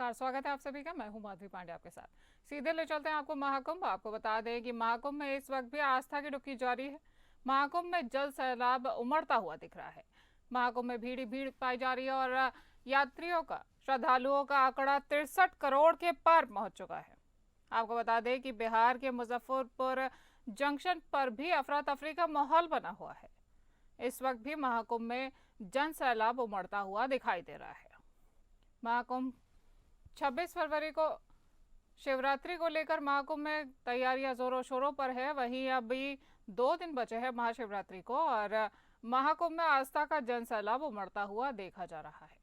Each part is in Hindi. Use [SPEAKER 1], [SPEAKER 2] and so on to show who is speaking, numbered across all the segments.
[SPEAKER 1] नमस्कार, स्वागत है आप सभी का। मैं हूं माधवी पांडे आपके साथ। सीधे ले चलते हैं आपको महाकुंभ। आपको बता दें कि महाकुंभ में इस वक्त भी आस्था की डुबकी जारी है। महाकुंभ में जल सैलाब उमड़ता हुआ दिख रहा है। महाकुंभ में भीड़ ही भीड़ पाई जा रही है और यात्रियों का, श्रद्धालुओं का आंकड़ा 63 करोड़ के पार पहुंच चुका है। आपको बता दें कि बिहार के मुजफ्फरपुर जंक्शन पर भी अफरा तफरी का माहौल बना हुआ है। इस वक्त भी महाकुंभ में जन सैलाब उमड़ता हुआ दिखाई दे रहा है। महाकुंभ 26 फरवरी को शिवरात्रि को लेकर महाकुंभ में तैयारियां जोरों शोरों पर है। वहीं अभी 2 दिन बचे हैं महाशिवरात्रि को और महाकुंभ में आस्था का जन सैलाब उमड़ता हुआ देखा जा रहा है।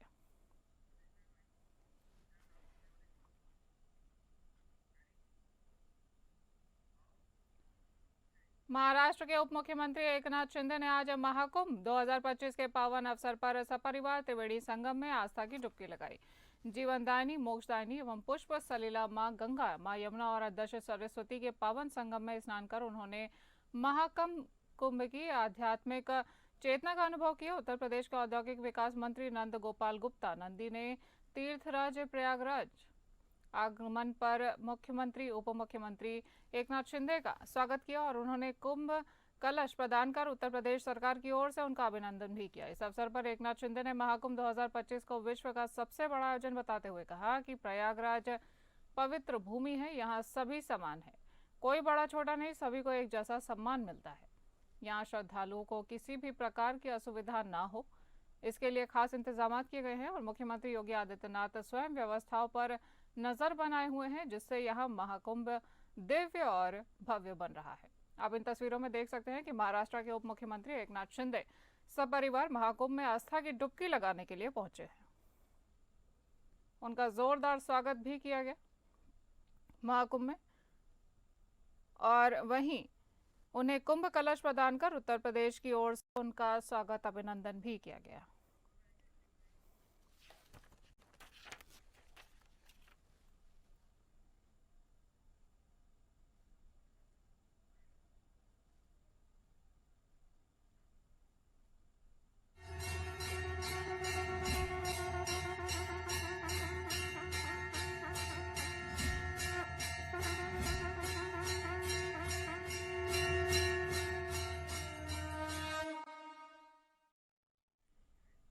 [SPEAKER 1] महाराष्ट्र के उप मुख्यमंत्री एकनाथ शिंदे ने आज महाकुंभ 2025 के पावन अवसर पर सपरिवार त्रिवेणी संगम में आस्था की डुबकी लगाई। जीवनदायिनी, मोक्षदायिनी एवं पुष्प सलीला मां गंगा, मां यमुना और दश सरस्वती के पावन संगम में स्नान कर उन्होंने महाकुंभ की आध्यात्मिक चेतना का अनुभव किया। उत्तर प्रदेश के औद्योगिक विकास मंत्री नंद गोपाल गुप्ता नंदी ने तीर्थराज प्रयागराज आगमन पर मुख्यमंत्री, उप मुख्यमंत्री एकनाथ शिंदे का स्वागत किया और उन्होंने कुंभ कलश प्रदान कर उत्तर प्रदेश सरकार की ओर से उनका अभिनंदन भी किया। इस अवसर पर एकनाथ शिंदे ने महाकुंभ 2025 को विश्व का सबसे बड़ा आयोजन बताते हुए कहा कि प्रयागराज पवित्र भूमि है, यहाँ सभी समान है, कोई बड़ा छोटा नहीं, सभी को एक जैसा सम्मान मिलता है। यहाँ श्रद्धालुओं को किसी भी प्रकार की असुविधा ना हो, इसके लिए खास इंतजाम किए गए हैं और मुख्यमंत्री योगी आदित्यनाथ स्वयं व्यवस्थाओं पर नजर बनाए हुए हैं, जिससे यहाँ महाकुंभ दिव्य और भव्य बन रहा है। आप इन तस्वीरों में देख सकते हैं कि महाराष्ट्र के उप मुख्यमंत्री एकनाथ शिंदे सपरिवार महाकुंभ में आस्था की डुबकी लगाने के लिए पहुंचे हैं। उनका जोरदार स्वागत भी किया गया महाकुंभ में और वहीं उन्हें कुंभ कलश प्रदान कर उत्तर प्रदेश की ओर से उनका स्वागत, अभिनंदन भी किया गया।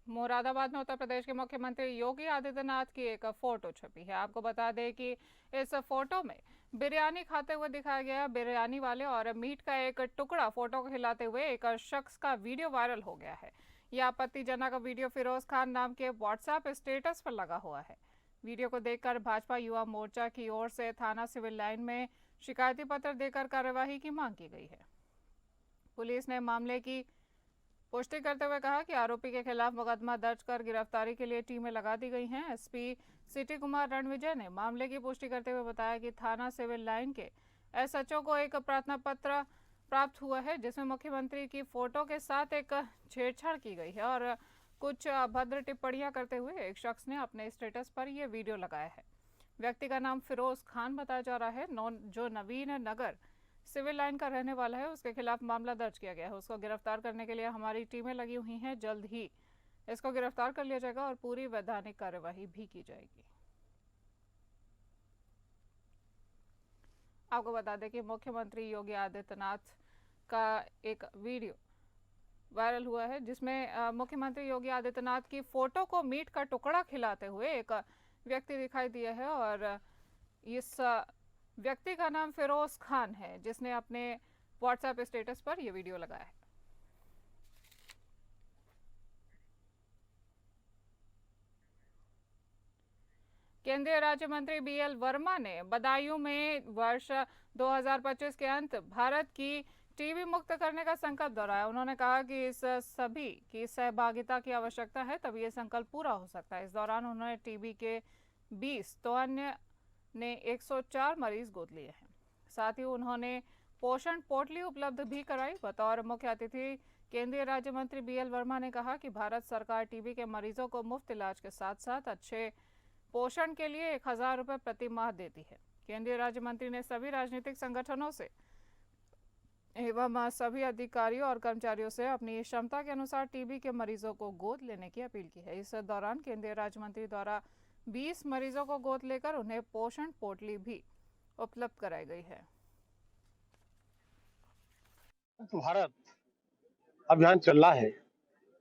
[SPEAKER 1] मुरादाबाद में उत्तर प्रदेश के मुख्यमंत्री योगी आदित्यनाथ की एक फोटो छपी है। आपको बता दें कि इस फोटो में बिरयानी खाते हुए दिखाया गया। बिरयानी वाले और मीट का एक टुकड़ा फोटो को हिलाते हुए एक शख्स का वीडियो वायरल हो गया है। यह आपत्तिजनक वीडियो फिरोज खान नाम के व्हाट्सएप स्टेटस पर लगा हुआ है। वीडियो को देखकर भाजपा युवा मोर्चा की ओर से थाना सिविल लाइन में शिकायती पत्र देकर कार्यवाही की मांग की गई है। पुलिस ने मामले की पुष्टि करते हुए कहा कि आरोपी के खिलाफ मुकदमा दर्ज कर गिरफ्तारी के लिए टीमें लगा दी गई हैं। एसपी सिटी कुमार रणविजय ने मामले की पुष्टि करते हुए बताया कि थाना सिविल लाइन के एसएचओ को एक प्रार्थना पत्र प्राप्त हुआ है, जिसमें मुख्यमंत्री की फोटो के साथ एक छेड़छाड़ की गई है और कुछ अभद्र टिप्पणियां करते हुए एक शख्स ने अपने स्टेटस पर यह वीडियो लगाया है। व्यक्ति का नाम फिरोज खान बताया जा रहा है, जो नवीन नगर सिविल लाइन का रहने वाला है। उसके खिलाफ मामला दर्ज किया गया है। उसको गिरफ्तार करने के लिए हमारी टीमें लगी हुई हैं। जल्द ही इसको गिरफ्तार कर लिया जाएगा और पूरी वैधानिक कार्यवाही भी की जाएगी। आपको बता दें कि मुख्यमंत्री योगी आदित्यनाथ का एक वीडियो वायरल हुआ है, जिसमें मुख्यमंत्री योगी आदित्यनाथ की फोटो को मीट का टुकड़ा खिलाते हुए एक व्यक्ति दिखाई दिया है और इस व्यक्ति का नाम फिरोज खान है, जिसने अपने व्हाट्सएप स्टेटस पर यह वीडियो लगाया है। केंद्रीय राज्य मंत्री बीएल वर्मा ने बदायूं में वर्ष 2025 के अंत भारत की टीबी मुक्त करने का संकल्प दोहराया। उन्होंने कहा कि इस सभी की सहभागिता की आवश्यकता है, तभी यह संकल्प पूरा हो सकता है। इस दौरान उन्होंने टीबी के 20 तो अन्य ने 104 मरीज गोद लिए हैं। साथ ही उन्होंने पोषण पोटली उपलब्ध भी कराई। बतौर मुख्य अतिथि केंद्रीय राज्य मंत्री बीएल वर्मा ने कहा कि भारत सरकार टीबी के मरीजों को मुफ्त इलाज के साथ साथ अच्छे पोषण के लिए 1000 रुपये प्रति माह देती है। केंद्रीय राज्य मंत्री ने सभी राजनीतिक संगठनों से एवं सभी अधिकारियों और कर्मचारियों से अपनी क्षमता के अनुसार टीबी के मरीजों को गोद लेने की अपील की है। इस दौरान केंद्रीय राज्य मंत्री द्वारा 20 मरीजों को गोद लेकर उन्हें पोषण पोटली भी उपलब्ध कराई गई है।
[SPEAKER 2] तो भारत अभियान चल रहा है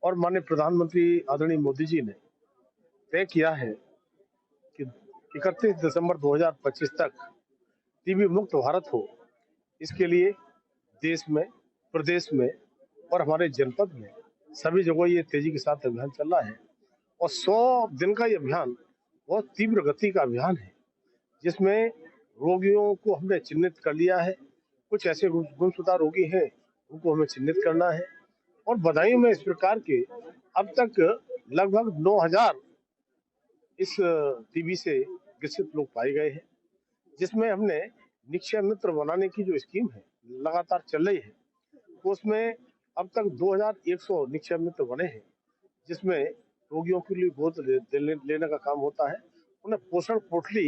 [SPEAKER 2] और माननीय प्रधानमंत्री आदरणीय मोदी जी ने तय किया है कि 31 दिसंबर 2025 तक टीबी मुक्त भारत हो। इसके लिए देश में, प्रदेश में और हमारे जनपद में सभी जगह ये तेजी के साथ अभियान चल रहा है और 100 दिन का ये अभियान बहुत तीव्र गति का अभियान है, जिसमें रोगियों को हमने चिन्हित कर लिया है। कुछ ऐसे गुमशुदा रोगी हैं, उनको हमें चिन्हित करना है और बदायूं में इस प्रकार के अब तक लगभग 9,000 इस टीबी से ग्रसित लोग पाए गए हैं, जिसमें हमने निक्षय मित्र बनाने की जो स्कीम है लगातार चल रही है, तो उसमें अब तक 2,100 निक्षय मित्र बने हैं, जिसमें रोगियों के लिए गोद लेने का काम होता है, उन्हें पोषण पोटली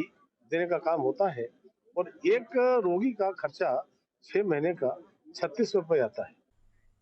[SPEAKER 2] देने का काम होता है और एक रोगी का खर्चा 6 महीने का 3600 रुपये आता है।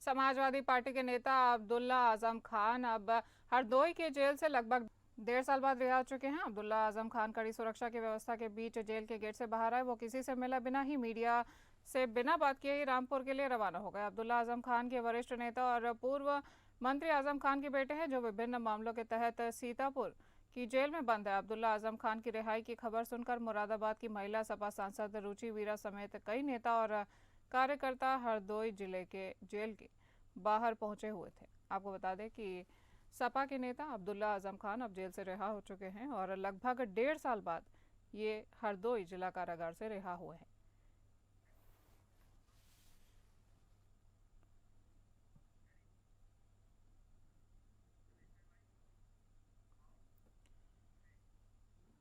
[SPEAKER 1] समाजवादी पार्टी के नेता अब्दुल्ला आजम खान अब हरदोई के जेल से लगभग 1.5 साल बाद रिहा हो चुके हैं। अब्दुल्ला आजम खान कड़ी सुरक्षा की व्यवस्था के बीच जेल के गेट से बाहर आए। वो किसी से मिला बिना ही मीडिया से बिना बात किए ही रामपुर के लिए रवाना हो गए। अब्दुल्ला आजम खान के वरिष्ठ नेता और पूर्व मंत्री आजम खान के बेटे हैं, जो विभिन्न मामलों के तहत सीतापुर की जेल में बंद है। अब्दुल्ला आजम खान की रिहाई की खबर सुनकर मुरादाबाद की महिला सपा सांसद रुचि वीरा समेत कई नेता और कार्यकर्ता हरदोई जिले के जेल के बाहर पहुंचे हुए थे। आपको बता दें कि सपा के नेता अब्दुल्ला आजम खान अब जेल से रिहा हो चुके हैं और लगभग 1.5 साल बाद ये हरदोई जिला कारागार से रिहा हुए हैं।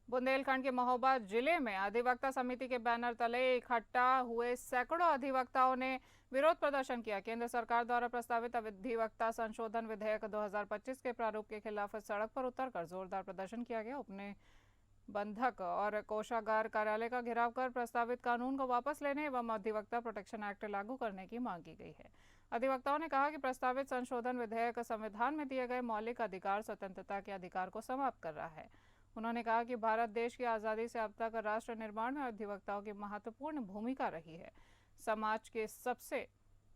[SPEAKER 1] बुंदेलखंड के महोबा जिले में अधिवक्ता समिति के बैनर तले इकट्ठा हुए सैकड़ों अधिवक्ताओं ने विरोध प्रदर्शन किया। केंद्र सरकार द्वारा प्रस्तावित अधिवक्ता संशोधन विधेयक 2025 के प्रारूप के खिलाफ सड़क पर उतरकर जोरदार प्रदर्शन किया गया। अपने बंधक और कोषागार कार्यालय का घेराव कर प्रस्तावित कानून को वापस लेने एवं अधिवक्ता प्रोटेक्शन एक्ट लागू करने की मांग की गई है। अधिवक्ताओं ने कहा कि प्रस्तावित संशोधन विधेयक संविधान में दिए गए मौलिक अधिकार स्वतंत्रता के अधिकार को समाप्त कर रहा है। उन्होंने कहा कि भारत देश की आज़ादी से अब तक राष्ट्र निर्माण में अधिवक्ताओं की महत्वपूर्ण भूमिका रही है। समाज के सबसे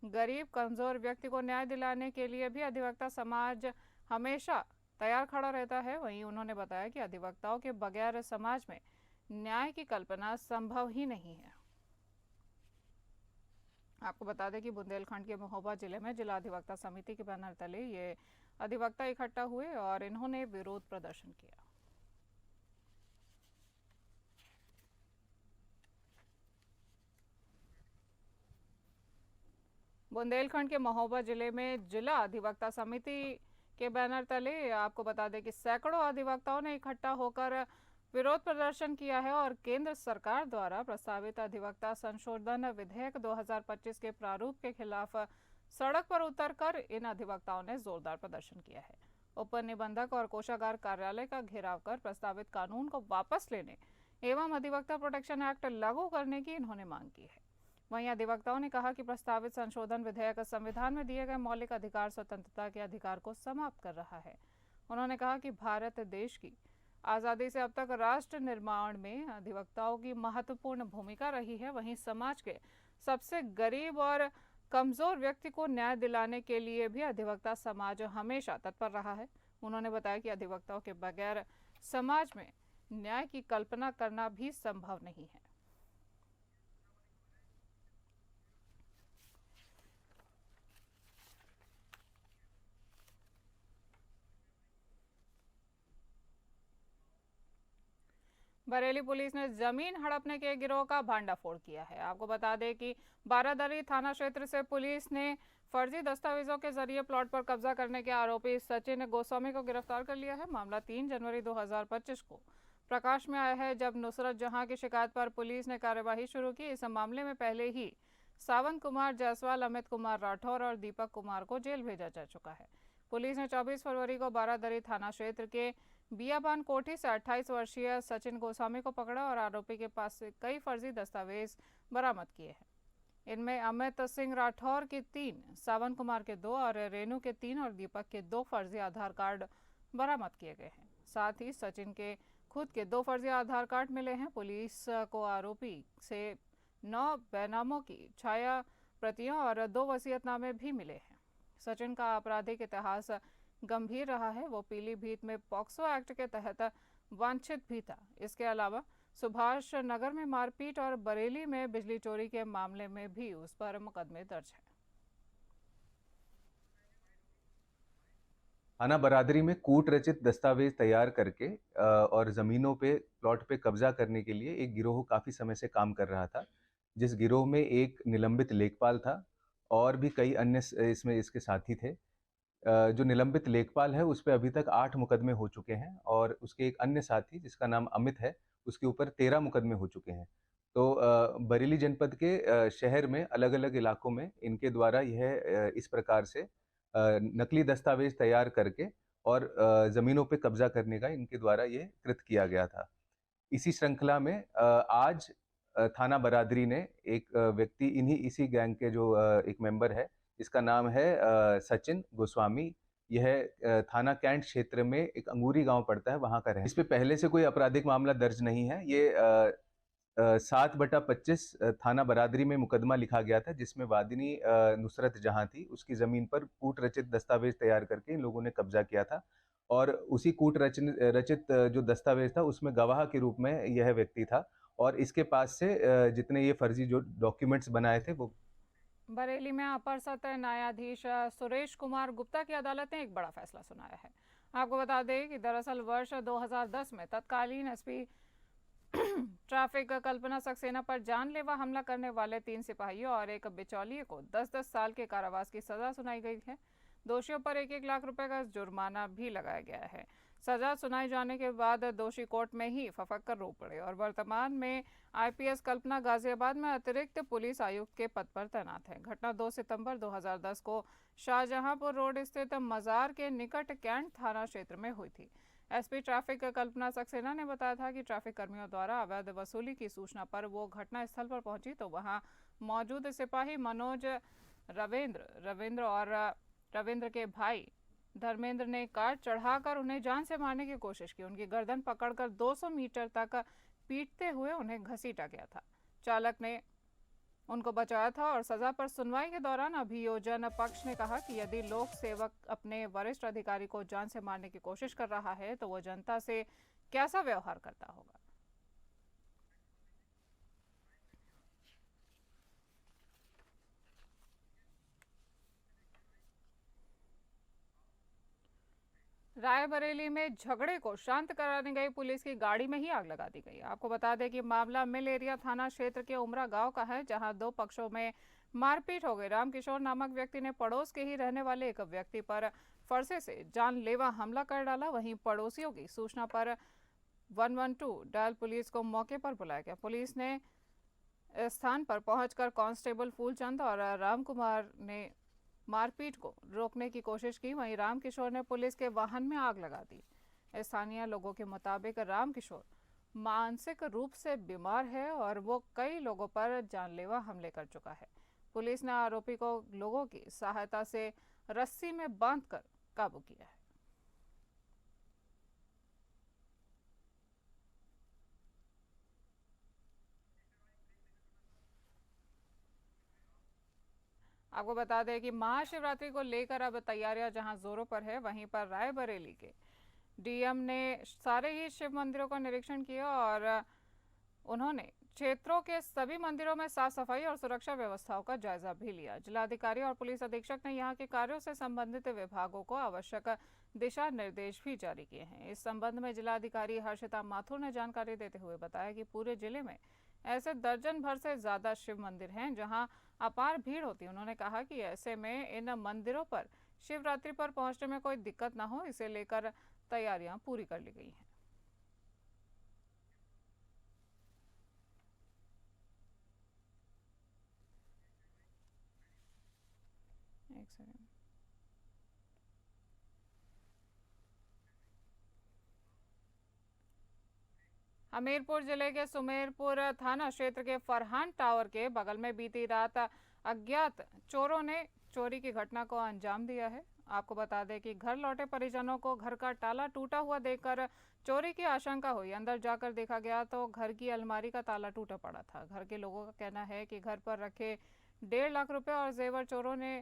[SPEAKER 1] गरीब कमजोर व्यक्ति को न्याय दिलाने के लिए भी अधिवक्ता समाज हमेशा तैयार खड़ा रहता है। वहीं उन्होंने बताया कि अधिवक्ताओं के बगैर समाज में न्याय की कल्पना संभव ही नहीं है। आपको बता दें कि बुंदेलखंड के महोबा जिले में जिला अधिवक्ता समिति के बैनर तले ये अधिवक्ता इकट्ठा हुए और इन्होंने विरोध प्रदर्शन किया। बुंदेलखंड के महोबा जिले में जिला अधिवक्ता समिति के बैनर तले आपको बता दें कि सैकड़ों अधिवक्ताओं ने इकट्ठा होकर विरोध प्रदर्शन किया है और केंद्र सरकार द्वारा प्रस्तावित अधिवक्ता संशोधन विधेयक 2025 के प्रारूप के खिलाफ सड़क पर उतरकर इन अधिवक्ताओं ने जोरदार प्रदर्शन किया है। उप निबंधक और कोषागार कार्यालय का घेराव कर प्रस्तावित कानून को वापस लेने एवं अधिवक्ता प्रोटेक्शन एक्ट लागू करने की इन्होंने मांग की है। वहीं अधिवक्ताओं ने कहा कि प्रस्तावित संशोधन विधेयक संविधान में दिए गए मौलिक अधिकार स्वतंत्रता के अधिकार को समाप्त कर रहा है। उन्होंने कहा कि भारत देश की आज़ादी से अब तक राष्ट्र निर्माण में अधिवक्ताओं की महत्वपूर्ण भूमिका रही है। वहीं समाज के सबसे गरीब और कमजोर व्यक्ति को न्याय दिलाने के लिए भी अधिवक्ता समाज हमेशा तत्पर रहा है। उन्होंने बताया कि अधिवक्ताओं के बगैर समाज में न्याय की कल्पना करना भी संभव नहीं है। बरेली पुलिस ने जमीन हड़पने के गिरोह का भांडाफोड़ किया है। आपको बता दें कि बारादरी थाना क्षेत्र से पुलिस ने फर्जी दस्तावेजों के जरिए प्लॉट पर कब्जा करने के आरोपी सचिन गोस्वामी को गिरफ्तार कर लिया है। मामला 3 जनवरी 2025 को प्रकाश में आया है, जब नुसरत जहां की शिकायत पर पुलिस ने कार्यवाही शुरू की। इस मामले में पहले ही सावंत कुमार जायसवाल, अमित कुमार राठौर और दीपक कुमार को जेल भेजा जा चुका है। पुलिस ने 24 फरवरी को बारादरी थाना क्षेत्र के बियाबान कोठी से 28 वर्षीय सचिन गोस्वामी को पकड़ा और आरोपी के पास से कई फर्जी दस्तावेज बरामद किए हैं। इनमें अमित सिंह राठौर के 3, सावन कुमार के 2 और रेणु के 3 और दीपक के 2 फर्जी आधार कार्ड बरामद किए गए हैं। साथ ही सचिन के खुद के 2 फर्जी आधार कार्ड मिले हैं। पुलिस को आरोपी से 9 बैनामों की छाया प्रतियां और 2 वसीयतनामे भी मिले हैं। सचिन का आपराधिक इतिहास गंभीर रहा है। वो पीलीभीत में पॉक्सो एक्ट के तहत वांछित भी था। इसके अलावा सुभाष नगर में मारपीट और बरेली में बिजली चोरी के मामले में भी उस पर मुकदमे दर्ज है।
[SPEAKER 3] थाना बरादरी में कूट रचित दस्तावेज तैयार करके और जमीनों पे प्लॉट पे कब्जा करने के लिए एक गिरोह काफी समय से काम कर रहा था, जिस गिरोह में एक निलंबित लेखपाल था और भी कई अन्य इसमें इसके साथी थे। जो निलंबित लेखपाल है उस पे अभी तक 8 मुकदमे हो चुके हैं और उसके एक अन्य साथी जिसका नाम अमित है उसके ऊपर 13 मुकदमे हो चुके हैं। तो बरेली जनपद के शहर में अलग अलग इलाकों में इनके द्वारा यह इस प्रकार से नकली दस्तावेज तैयार करके और जमीनों पे कब्जा करने का इनके द्वारा ये कृत किया गया था। इसी श्रृंखला में आज थाना बरादरी ने एक व्यक्ति इसी गैंग के जो एक मेंबर है, इसका नाम है सचिन गोस्वामी। यह थाना कैंट क्षेत्र में एक अंगूरी गांव पड़ता है, वहां का है। इस पे पहले से कोई आपराधिक मामला दर्ज नहीं है। ये 7/25 थाना बरादरी में मुकदमा लिखा गया था, जिसमें वादिनी नुसरत जहां थी उसकी जमीन पर कूट रचित दस्तावेज तैयार करके इन लोगों ने कब्जा किया था और उसी कूट रचित जो दस्तावेज था उसमें गवाह के रूप में यह व्यक्ति था और इसके पास से जितने ये फर्जी जो डॉक्यूमेंट्स बनाए थे वो।
[SPEAKER 1] बरेली में अपर सत्र न्यायाधीश सुरेश कुमार गुप्ता की अदालत ने एक बड़ा फैसला सुनाया है। आपको बता दें कि दरअसल वर्ष 2010 में तत्कालीन एसपी ट्रैफिक कल्पना सक्सेना पर जानलेवा हमला करने वाले 3 सिपाहियों और एक बिचौलिए को 10-10 साल के कारावास की सजा सुनाई गई है। दोषियों पर 1-1 लाख रुपए का जुर्माना भी लगाया गया है। सजा सुनाई जाने के बाद दोषी कोर्ट में ही फफक कर रो पड़े और वर्तमान में आईपीएस कल्पना गाजियाबाद में अतिरिक्त पुलिस आयुक्त के पद पर तैनात है। घटना 2 सितंबर 2010 को शाहजहांपुर रोड स्थित मजार के निकट कैंट थाना क्षेत्र में हुई थी। एसपी ट्रैफिक कल्पना सक्सेना ने बताया था कि ट्रैफिक कर्मियों द्वारा अवैध वसूली की सूचना पर वो घटना स्थल पर पहुंची तो वहां मौजूद सिपाही मनोज रविंद्र के भाई धर्मेंद्र ने कार चढ़ाकर उन्हें जान से मारने की कोशिश की। उनकी गर्दन पकड़कर 200 मीटर तक पीटते हुए उन्हें घसीटा गया था। चालक ने उनको बचाया था और सजा पर सुनवाई के दौरान अभियोजन पक्ष ने कहा कि यदि लोक सेवक अपने वरिष्ठ अधिकारी को जान से मारने की कोशिश कर रहा है तो वो जनता से कैसा व्यवहार करता होगा। रायबरेली में झगड़े को शांत कराने गई पुलिस की गाड़ी में ही आग लगा दी गई। आपको बता दें कि मामला मिल एरिया थाना क्षेत्र के उमरा गांव का है, जहां 2 पक्षों में मारपीट हो गई। रामकिशोर नामक व्यक्ति ने पड़ोस के ही रहने वाले एक व्यक्ति पर फरसे से जानलेवा हमला कर डाला। वहीं पड़ोसियों की सूचना पर 112 डायल पुलिस को मौके पर बुलाया गया। पुलिस ने स्थान पर पहुंचकर कांस्टेबल फूलचंद और रामकुमार ने मारपीट को रोकने की कोशिश की। वहीं रामकिशोर ने पुलिस के वाहन में आग लगा दी। स्थानीय लोगों के मुताबिक रामकिशोर मानसिक रूप से बीमार है और वो कई लोगों पर जानलेवा हमले कर चुका है। पुलिस ने आरोपी को लोगों की सहायता से रस्सी में बांधकर काबू किया है। आपको बता दें कि महाशिवरात्रि को लेकर अब तैयारियां जहां जोरों पर है, वहीं पर रायबरेली के डीएम ने सारे ही शिव मंदिरों का निरीक्षण किया और उन्होंने क्षेत्रों के सभी मंदिरों में साफ सफाई और सुरक्षा व्यवस्थाओं का जायजा भी लिया। जिलाधिकारी और पुलिस अधीक्षक ने यहां के कार्यों से संबंधित विभागों को आवश्यक दिशा निर्देश भी जारी किए हैं। इस संबंध में जिलाधिकारी हर्षिता माथुर ने जानकारी देते हुए बताया कि पूरे जिले में ऐसे दर्जन भर से ज्यादा शिव मंदिर हैं जहां अपार भीड़ होती है। उन्होंने कहा कि ऐसे में इन मंदिरों पर शिवरात्रि पर पहुंचने में कोई दिक्कत न हो, इसे लेकर तैयारियां पूरी कर ली गई हैं। एक सेकंड। हमीरपुर जिले के सुमेरपुर थाना क्षेत्र के फरहान टावर के बगल में बीती रात अज्ञात चोरों ने चोरी की घटना को अंजाम दिया है। आपको बता दें कि घर लौटे परिजनों को घर का ताला टूटा हुआ देखकर चोरी की आशंका हुई। अंदर जाकर देखा गया तो घर की अलमारी का ताला टूटा पड़ा था। घर के लोगों का कहना है कि घर पर रखे 1.5 लाख रुपए और जेवर चोरों ने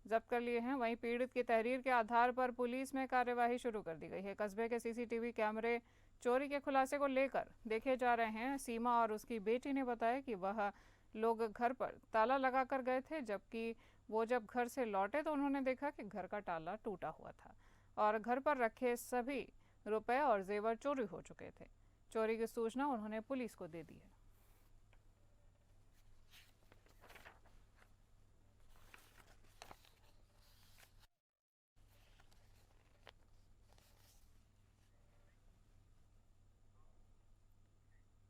[SPEAKER 1] जब्त कर लिए हैं। वहीं पीड़ित की तहरीर के आधार पर पुलिस में कार्यवाही शुरू कर दी गई है। कस्बे के सीसीटीवी कैमरे चोरी के खुलासे को लेकर देखे जा रहे हैं। सीमा और उसकी बेटी ने बताया कि वह लोग घर पर ताला लगाकर गए थे, जबकि वो जब घर से लौटे तो उन्होंने देखा कि घर का ताला टूटा हुआ था और घर पर रखे सभी रुपए और जेवर चोरी हो चुके थे। चोरी की सूचना उन्होंने पुलिस को दे दी है।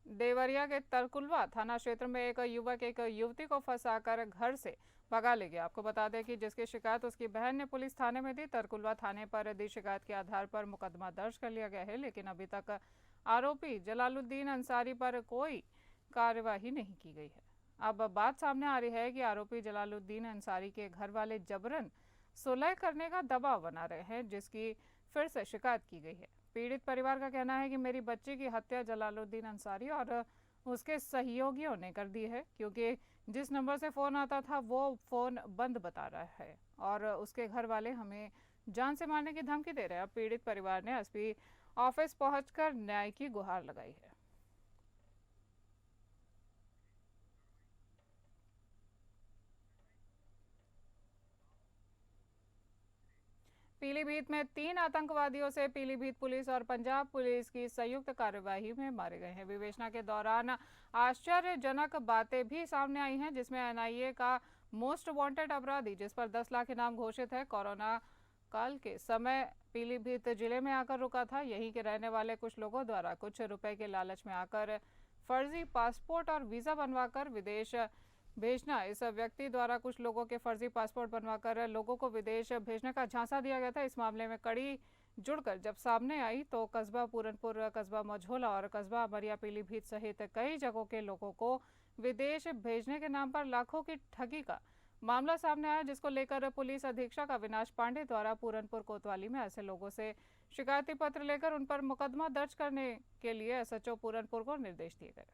[SPEAKER 1] देवरिया के तरकुलवा थाना क्षेत्र में एक युवक एक युवती को फंसाकर घर से भगा ले गया। आपको बता दें कि जिसकी शिकायत उसकी बहन ने पुलिस थाने में दी। तरकुलवा थाने पर दी शिकायत के आधार पर मुकदमा दर्ज कर लिया गया है, लेकिन अभी तक आरोपी जलालुद्दीन अंसारी पर कोई कार्यवाही नहीं की गई है। अब बात सामने आ रही है कि आरोपी जलालुद्दीन अंसारी के घर वाले जबरन सुलह करने का दबाव बना रहे हैं, जिसकी फिर से शिकायत की गई है। पीड़ित परिवार का कहना है कि मेरी बच्ची की हत्या जलालुद्दीन अंसारी और उसके सहयोगियों ने कर दी है, क्योंकि जिस नंबर से फ़ोन आता था वो फ़ोन बंद बता रहा है और उसके घर वाले हमें जान से मारने की धमकी दे रहे हैं। अब पीड़ित परिवार ने एसपी ऑफिस पहुंचकर न्याय की गुहार लगाई है। पीलीभीत में 3 आतंकवादियों से पीलीभीत पुलिस और पंजाब पुलिस की संयुक्त कार्यवाही में मारे गए हैं। विवेचना के दौरान आश्चर्यजनक बातें भी सामने आई हैं, जिसमें एनआईए का मोस्ट वांटेड अपराधी, जिस पर 10 लाख इनाम घोषित है, कोरोना काल के समय पीलीभीत जिले में आकर रुका था। यहीं के रहने वाले कुछ लोगों द्वारा कुछ रुपए के लालच में आकर फर्जी पासपोर्ट और वीज़ा बनवाकर विदेश भेजना। इस व्यक्ति द्वारा कुछ लोगों के फर्जी पासपोर्ट बनवाकर लोगों को विदेश भेजने का झांसा दिया गया था। इस मामले में कड़ी जुड़कर जब सामने आई तो कस्बा पूरनपुर, कस्बा मझोला और कस्बा अमरिया पीलीभीत सहित कई जगहों के लोगों को विदेश भेजने के नाम पर लाखों की ठगी का मामला सामने आया, जिसको लेकर पुलिस अधीक्षक अविनाश पांडे द्वारा पूरनपुर कोतवाली में ऐसे लोगों से शिकायती पत्र लेकर उन पर मुकदमा दर्ज करने के लिए एसएचओ पूरनपुर को निर्देश दिए गए।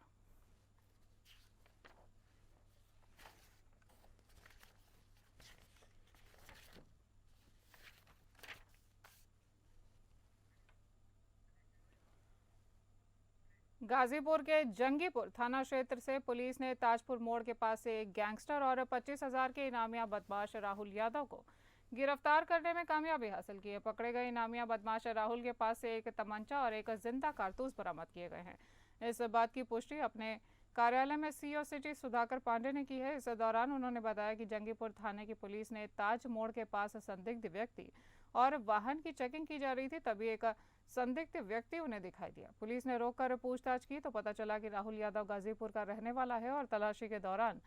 [SPEAKER 1] गाजीपुर के जंगीपुर थाना क्षेत्र से पुलिस ने ताजपुर मोड़ के पास से एक गैंगस्टर और 25,000 के इनामिया बदमाश राहुल यादव को गिरफ्तार करने में कामयाबी हासिल की है। पकड़े गए इनामिया बदमाश राहुल के पास से एक तमंचा और एक जिंदा कारतूस बरामद किए गए हैं। इस बात की पुष्टि अपने कार्यालय में सीओ सिटी सुधाकर पांडे ने की है। इस दौरान उन्होंने बताया कि जंगीपुर थाने की पुलिस ने ताज मोड़ के पास संदिग्ध व्यक्ति और वाहन की चेकिंग की जा रही थी, तभी एक संदिग्ध व्यक्ति उन्हें दिखाई दिया। पुलिस ने रोककर पूछताछ की तो पता चला कि राहुल यादव गाजीपुर का रहने वाला है और तलाशी के दौरान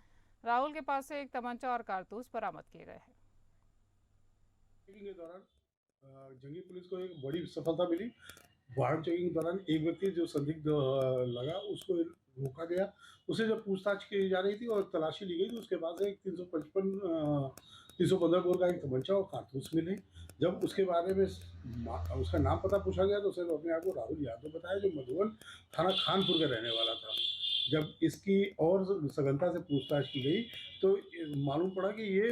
[SPEAKER 1] राहुल के पास से एक तमंचा और कारतूस बरामद किए गए हैं।
[SPEAKER 4] चेकिंग के दौरान जंगी पुलिस को एक बड़ी सफलता मिली। वाहन चेकिंग के दौरान एक व्यक्ति जो संदिग्ध लगा उसको रोका गया। उसे जब पूछताछ की जा रही थी और तलाशी ली गई तो उसके पास एक 315 बोर का एक तमंचा और कारतूस मिले। जब उसके बारे में उसका नाम पता पूछा गया तो उसने अपने आप को राहुल यादव बताया, जो मधुबन थाना खानपुर का रहने वाला था। जब इसकी और सघनता से पूछताछ की गई तो मालूम पड़ा कि ये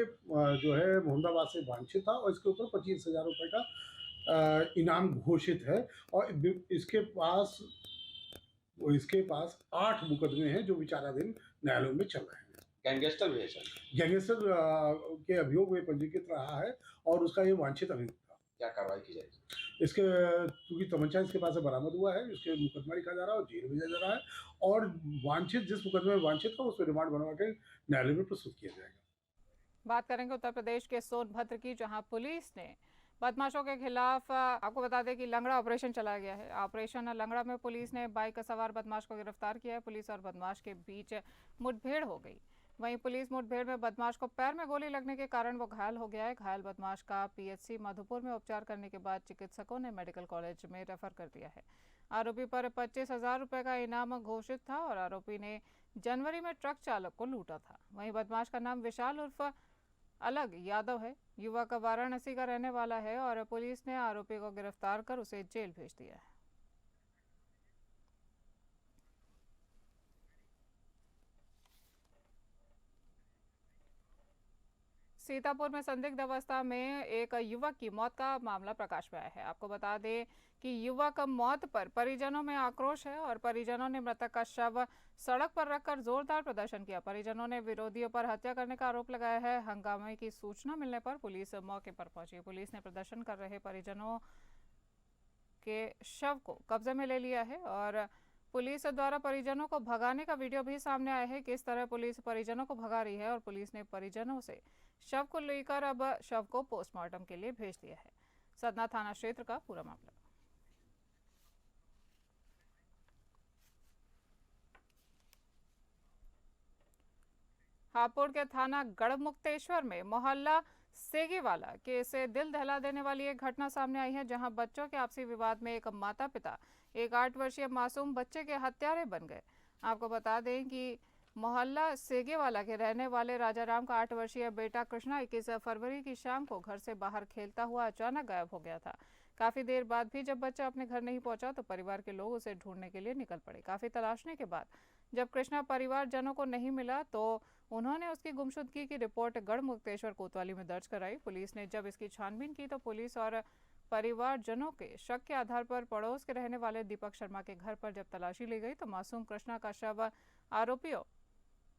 [SPEAKER 4] जो है मोहम्मदाबाद से वांछित था और इसके ऊपर 25,000 रुपये का इनाम घोषित है और इसके पास 8 मुकदमे हैं जो विचाराधीन न्यायालयों में चल रहे हैं।
[SPEAKER 5] गैंगस्टर भी है सर।
[SPEAKER 4] गैंगस्टर के अभियोग में पंजीकृत रहा है और उसका ये वांछित अभियोग था।
[SPEAKER 5] क्या कार्रवाई की जाएगी?
[SPEAKER 4] इसके क्योंकि तमंचा इसके पास से बरामद हुआ है, इसके मुकदमा लिखा जा रहा है और जेल भेजा जा रहा है और वांछित जिस मुकदमे में वांछित था उस पर रिमांड बनवा के न्यायालय में प्रस्तुत किया जाएगा।
[SPEAKER 1] बात करेंगे उत्तर प्रदेश के सोनभद्र की, जहां पुलिस ने बदमाशों के खिलाफ, आपको बता दें कि लंगड़ा ऑपरेशन चलाया गया है। ऑपरेशन लंगड़ा में पुलिस ने बाइक सवार बदमाश को गिरफ्तार किया है। पुलिस और बदमाश के बीच मुठभेड़ हो गई। वहीं पुलिस मुठभेड़ में बदमाश को पैर में गोली लगने के कारण वो घायल हो गया है। घायल बदमाश का पीएचसी मधुपुर में उपचार करने के बाद चिकित्सकों ने मेडिकल कॉलेज में रेफर कर दिया है। आरोपी पर 25,000 रुपये का इनाम घोषित था और आरोपी ने जनवरी में ट्रक चालक को लूटा था। वहीं बदमाश का नाम विशाल उर्फ अलग यादव है। युवक वाराणसी का रहने वाला है और पुलिस ने आरोपी को गिरफ्तार कर उसे जेल भेज दिया है। सीतापुर में संदिग्ध अवस्था में एक युवक की मौत का मामला प्रकाश में आया है। आपको बता दें कि युवक मौत पर परिजनों में आक्रोश है और परिजनों ने मृतक का शव सड़क पर रखकर जोरदार प्रदर्शन किया। परिजनों ने विरोधियों पर हत्या करने का आरोप लगाया है। हंगामे की सूचना मिलने पर पुलिस मौके पर पहुंची। पुलिस ने प्रदर्शन कर रहे परिजनों के शव को कब्जे में ले लिया है और पुलिस द्वारा परिजनों को भगाने का वीडियो भी सामने आया है। किस तरह पुलिस परिजनों को भगा रही है और पुलिस ने परिजनों से शव को लेकर अब शव को पोस्टमार्टम के लिए भेज दिया है। सतना थाना क्षेत्र का पूरा मामला। हापुड़ के थाना गढ़मुक्तेश्वर में मोहल्ला सेगीवाला के से दिल दहला देने वाली एक घटना सामने आई है, जहां बच्चों के आपसी विवाद में एक माता पिता एक 8 वर्षीय मासूम बच्चे के हत्यारे बन गए। आपको बता दें कि मोहल्ला सेगीवाला के रहने वाले राजाराम का 8 वर्षीय बेटा कृष्णा 21 फरवरी की शाम को घर से बाहर खेलता हुआ अचानक गायब हो गया था। काफी देर बाद भी जब बच्चा अपने घर नहीं पहुंचा तो परिवार के लोग उसे ढूंढने के लिए निकल पड़े। काफी तलाशने के बाद जब कृष्णा परिवारजनों को नहीं मिला तो उन्होंने उसकी गुमशुदगी की रिपोर्ट गढ़मुक्तेश्वर कोतवाली में दर्ज कराई। पुलिस ने जब इसकी छानबीन की तो पुलिस और परिवारजनों के शक के आधार पर पड़ोस के रहने वाले दीपक शर्मा के घर पर जब तलाशी ली गई तो मासूम कृष्णा का शव आरोपियों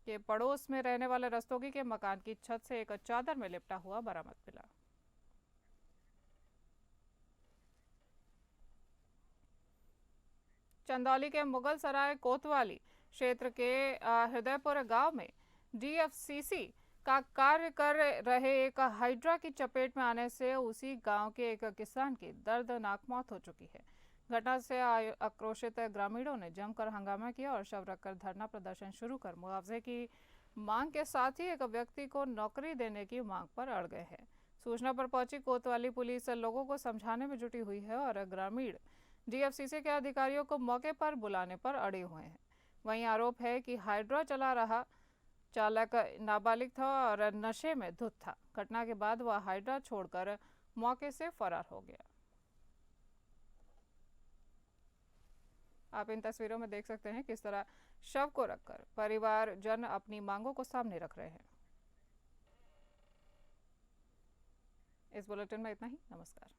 [SPEAKER 1] के पड़ोस में रहने वाले रस्तोगी के मकान की छत से एक चादर में लिपटा हुआ बरामद मिला। चंदौली के मुगल सराय कोतवाली क्षेत्र के हृदयपुर गांव में डीएफसीसी का कार्य कर रहे एक हाइड्रा की चपेट में आने से उसी गांव के एक किसान की दर्दनाक मौत हो चुकी है। घटना से आक्रोशित ग्रामीणों ने जमकर हंगामा किया और शव रखकर धरना प्रदर्शन शुरू कर मुआवजे की मांग के साथ ही एक व्यक्ति को नौकरी देने की मांग पर अड़ गए हैं। सूचना पर पहुंची कोतवाली पुलिस लोगों को समझाने में जुटी हुई है और ग्रामीण डीएफसीसी के अधिकारियों को मौके पर बुलाने पर अड़े हुए हैं। वहीं आरोप है कि हाइड्रा चला रहा चालक नाबालिग था और नशे में धुत था। घटना के बाद वह हाइड्रा छोड़कर मौके से फरार हो गया। आप इन तस्वीरों में देख सकते हैं किस तरह शव को रखकर परिवारजन अपनी मांगों को सामने रख रहे हैं। इस बुलेटिन में इतना ही। नमस्कार।